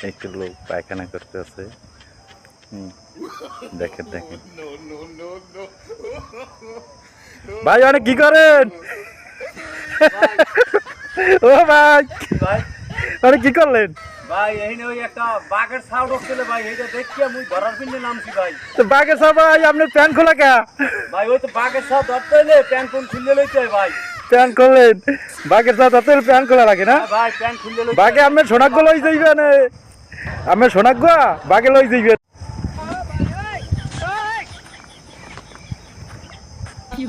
একটু লোক পায়খানা করতে আছে। দেখেন দেখেন ভাই, অনেক কি করেন? ও ভাই, অনেক কি করলেন ভাই? এই ওই একটা বাঘের ছাউ ঢুকছিল ভাই, এইটা দেখিয়া মুই ধরার পিনে নামছি ভাই। তো বাঘের ছাউ ভাই, আপনার প্যান্ট খোলা কে ভাই? ওই তো বাঘের ছাউ ধরতে হইলে প্যান্ট কোন খুললে লইতে হয় ভাই। প্যান্ট করলেন? বাঘের ছাউ ধরতে হলে প্যান্ট খোলা লাগে না ভাই? প্যান্ট খুললে লইতে বাঘে আপনার সোনাগ্য লই যাইবেন, আপনার সোনাগ্য বাঘে লই যাইবেন। কি